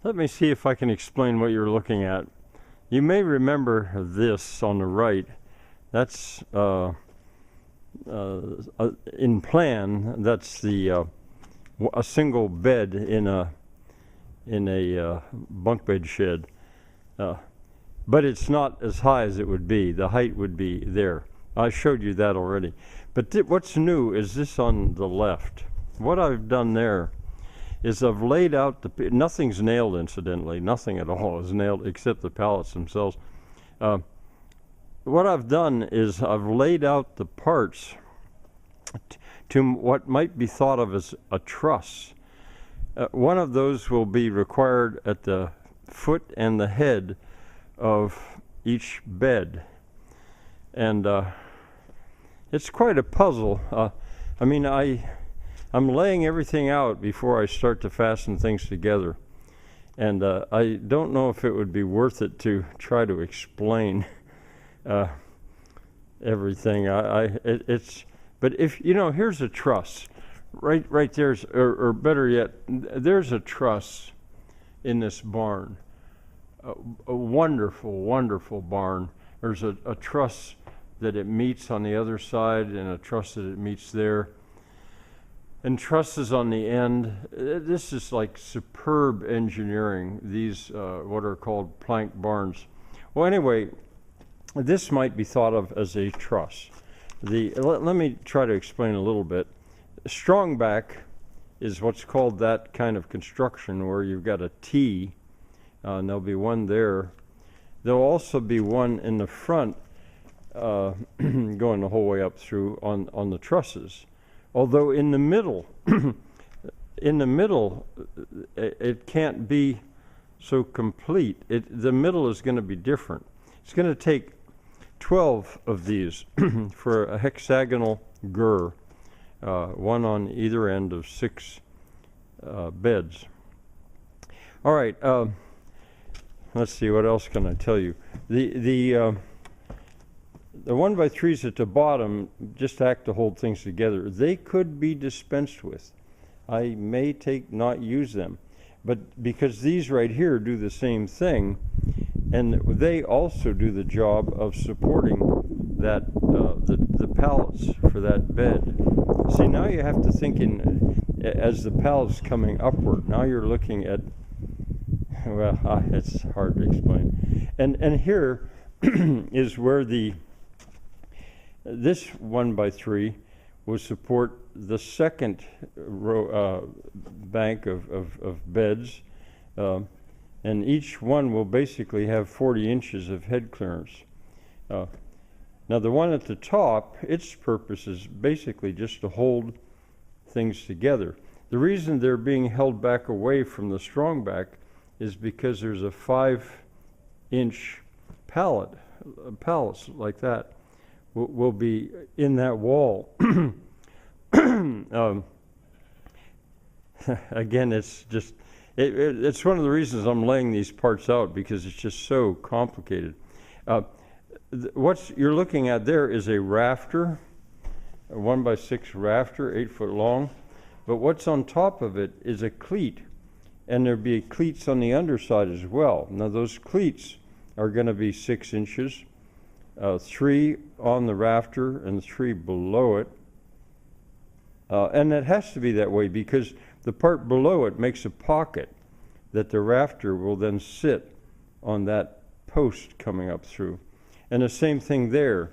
Let me see if I can explain what you're looking at. You may remember this on the right. That's in plan. That's the a single bed in a bunk bed shed, but it's not as high as it would be. The height would be there. I showed you that already. But what's new is this on the left. What I've done there is I've laid out nothing's nailed, incidentally. Nothing at all is nailed except the pallets themselves. What I've done is I've laid out the parts to what might be thought of as a truss. One of those will be required at the foot and the head of each bed. And it's quite a puzzle. I mean, I'm laying everything out before I start to fasten things together. And I don't know if it would be worth it to try to explain everything. But if, you know, here's a truss. Right there's, or better yet, there's a truss in this barn. A wonderful, wonderful barn. There's a truss that it meets on the other side and a truss that it meets there. And trusses on the end. This is like superb engineering, these what are called plank barns. Well, anyway, this might be thought of as a truss. Let me try to explain a little bit. Strong back is what's called that kind of construction where you've got a T, and there'll be one there. There'll also be one in the front going the whole way up through on the trusses. Although in the middle, it can't be so complete. The middle is going to be different. It's going to take 12 of these for a hexagonal gur, one on either end of 6 beds. All right, let's see, what else can I tell you? The 1x3s at the bottom just act to hold things together. They could be dispensed with. I may not use them, but because these right here do the same thing, and they also do the job of supporting that the pallets for that bed. See, now you have to think as the pallets coming upward. Now you're looking at, well, it's hard to explain. And here is where this 1x3 will support the second bank of beds, and each one will basically have 40 inches of head clearance. Now the one at the top, its purpose is basically just to hold things together. The reason they're being held back away from the strong back is because there's a 5-inch pallets like that will be in that wall. Again, it's just, it's one of the reasons I'm laying these parts out, because it's just so complicated. What you're looking at there is a rafter, a 1x6 rafter, 8 foot long. But what's on top of it is a cleat, and there'll be cleats on the underside as well. Now those cleats are going to be 6 inches, 3 on the rafter and 3 below it. And it has to be that way because the part below it makes a pocket that the rafter will then sit on that post coming up through. And the same thing there.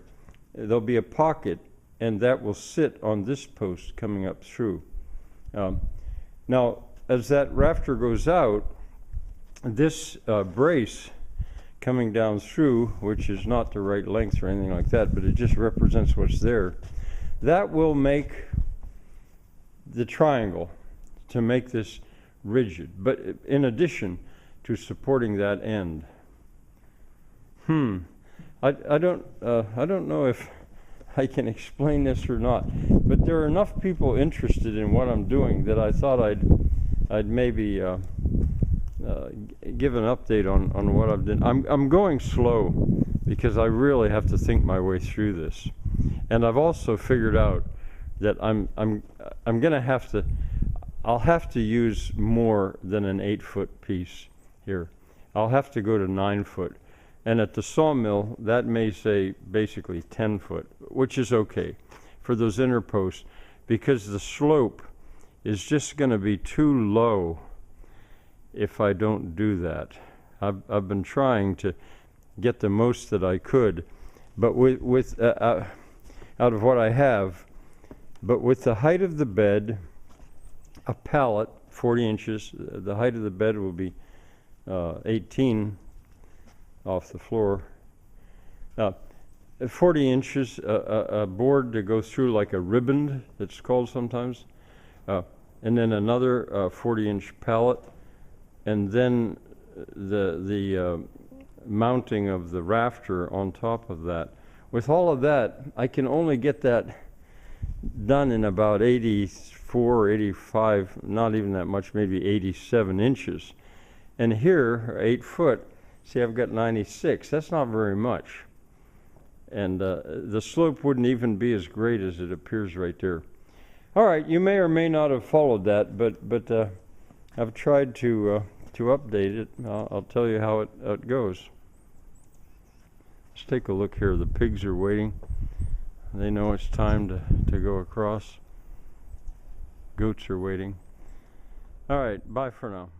There'll be a pocket, and that will sit on this post coming up through. Now, as that rafter goes out, this brace coming down through, which is not the right length or anything like that, but it just represents what's there, that will make the triangle to make this rigid, but in addition to supporting that end. I don't know if I can explain this or not, but there are enough people interested in what I'm doing that I thought I'd maybe give an update on what I've done. I'm going slow because I really have to think my way through this, and I've also figured out that I'll have to use more than an 8-foot piece. here. I'll have to go to 9 foot. And at the sawmill, that may say basically 10 foot, which is okay for those inner posts, because the slope is just going to be too low if I don't do that. I've been trying to get the most that I could, but out of what I have, but with the height of the bed, a pallet, 40 inches, the height of the bed will be 18 off the floor. 40 inches, a board to go through like a ribbon, it's called sometimes, and then another 40-inch pallet, and then the mounting of the rafter on top of that. With all of that, I can only get that done in about 84, 85, not even that much, maybe 87 inches. And here, 8 foot, see, I've got 96. That's not very much. And the slope wouldn't even be as great as it appears right there. All right, you may or may not have followed that, but I've tried to update it. I'll tell you how it goes. Let's take a look here. The pigs are waiting. They know it's time to go across. Goats are waiting. All right, bye for now.